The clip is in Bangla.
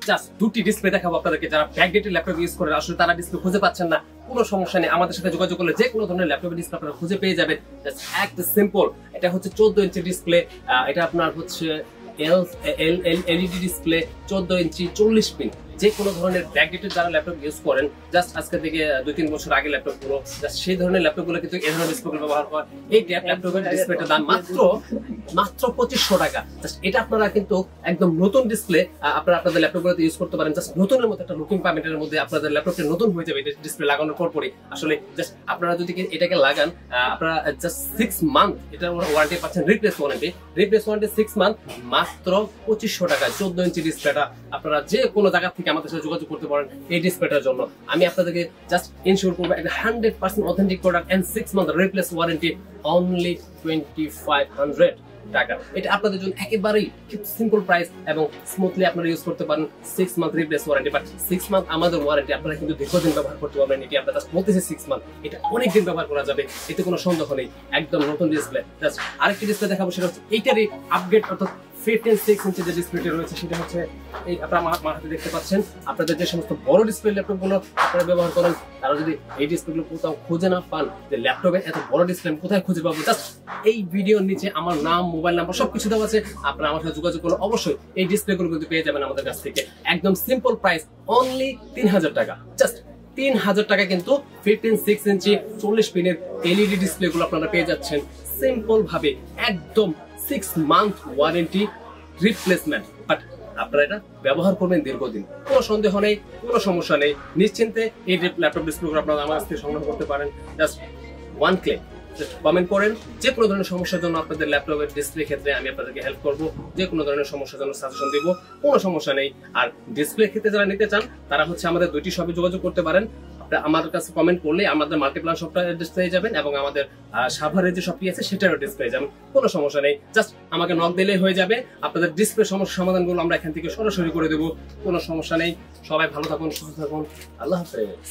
জাস্ট দুটি ডিসপ্লে দেখাবো আপনাদেরকে। যারা ব্যাকডেটেড ল্যাপটপ ইউজ করেন, আসলে তারা ডিসপ্লে খুঁজে পাচ্ছেন না, কোনো সমস্যা নেই, আমাদের সাথে যোগাযোগ করলে যে কোনো ধরনের ল্যাপটপের ডিসপ্লে আপনারা খুঁজে পেয়ে যাবেন। জাস্ট একদম সিম্পল। এটা হচ্ছে 14 ইঞ্চি ডিসপ্লে, এটা আপনার হচ্ছে এলইডি ডিসপ্লে, 14 ইঞ্চি 40 পিন। যে কোনো ধরনের ব্যাকডেটেড যারা ল্যাপটপ ইউজ করেন, জাস্ট আজকে থেকে 2-3 বছর আগে ল্যাপটপ গুলো, জাস্ট সেই ধরনের ল্যাপটপ গুলো কিন্তু এই ধরনের ডিসপ্লে ব্যবহার করে। এই ল্যাপটপের ডিসপ্লেটার দাম মাত্র 2500 টাকা। জাস্ট এটা আপনারা কিন্তু একদম নতুন ডিসপ্লে আপনারা আপনাদের ল্যাপটপ গুলোতে ইউজ করতে পারেন। জাস্ট নতুনের মতো একটা লুকিং পাবেন, এর মধ্যে আপনাদের ল্যাপটপটা নতুন হয়ে যাবে ডিসপ্লে লাগানোর পরই। আসলে জাস্ট আপনারা যদি এটাকে লাগান, আপনারা জাস্ট 6 মান্থ এটা ওয়ারেন্টি পাচ্ছেন, রিপ্লেস ওয়ারেন্টি 6 মান্থ, মাত্র 2500 টাকা। 14 ইঞ্চি ডিসপ্লেটা আপনারা যে কোনো জায়গা থেকে আমাদের সাথে যোগাযোগ করতে পারেন এই ডিসপ্লেটার জন্য। আমি আপনাদেরকে জাস্ট ইনশিওর করবো একটা 100% authentic product and 6 month replace warranty, only 2500 টাকা। এটা আপনাদের জন্য একেবারেই সিম্পল প্রাইস এবং স্মুথলি আপনারা ইউজ করতে পারেন। 6 month replace warranty, but 6 month আমাদের ওয়ারেন্টি, আপনারা কিন্তু দীর্ঘদিন ব্যবহার করতে পারবেন। এটি আপনারা জাস্ট বলতেছে 6 মান্থ, এটা অনেক দিন ব্যবহার করা যাবে, এতে কোনো সন্দেহ নেই। একদম নতুন ডিসপ্লে। জাস্ট আরেকটি ডিসপ্লে দেখাবো, সেটা হচ্ছে এইটারই আপগ্রেড, অর্থাৎ 15.6 ইঞ্চি যে ডিসপ্লেটি রয়েছে সেটা হচ্ছে এই আপনারা আমার হাতে দেখতে পাচ্ছেন। আপনাদের যে সমস্ত বড় ডিসপ্লে ল্যাপটপ গুলো আপনারা ব্যবহার করেন, তারা যদি এই ডিসপ্লে গুলো কোথাও খুঁজে না পান, যে ল্যাপটপে এত বড় ডিসপ্লে আমি কোথায় খুঁজে পাবো, জাস্ট এই ভিডিওর নিচে আমার নাম, মোবাইল নাম্বার সবকিছু দেওয়া আছে। আপনারা আমার সাথে যোগাযোগ করলে অবশ্যই এই ডিসপ্লে গুলো কিন্তু পেয়ে যাবেন আমাদের কাছ থেকে। একদম সিম্পল প্রাইস, অনলি 3000 টাকা। জাস্ট 3000 টাকা কিন্তু 15.6 ইঞ্চি 40 পিনের এলইডি ডিসপ্লে গুলো আপনারা পেয়ে যাচ্ছেন সিম্পল ভাবে, একদম 6 মান্থ ওয়ারেন্টি রিপ্লেসমেন্ট। বাট আপনারা এটা ব্যবহার করবেন দীর্ঘদিন, কোনো সন্দেহ নেই, কোনো সমস্যা নেই, নিশ্চিন্তে এই ল্যাপটপ ডিসপ্লে আপনারা আমার কাছ থেকে সংগ্রহ করতে পারেন। Just one click, just comment করেন। যে কোনো ধরনের সমস্যার জন্য আপনাদের ল্যাপটপের ডিসপ্লে ক্ষেত্রে আমি আপনাদেরকে হেল্প করব, যে কোনো ধরনের সমস্যার জন্য সাজেশন দিব, কোনো সমস্যা নেই। আর ডিসপ্লে ক্ষেত্রে যারা নিতে চান, তারা হচ্ছে আমাদের দুইটি শপে যোগাযোগ করতে পারেন। আমাদের কাছে কমেন্ট করলে আমাদের মাল্টিপ্লান শপটা অ্যাড্রেস পেয়ে যাবেন, এবং আমাদের সাভারের যে শপটি আছে সেটার অ্যাড্রেস পেয়ে যাবেন, কোনো সমস্যা নেই। জাস্ট আমাকে নক দিলেই হয়ে যাবে, আপনাদের ডিসপ্লে সমস্যা সমাধানগুলো আমরা এখান থেকে সরাসরি করে দেবো, কোনো সমস্যা নেই। সবাই ভালো থাকুন, সুস্থ থাকুন, আল্লাহ হাফেজ।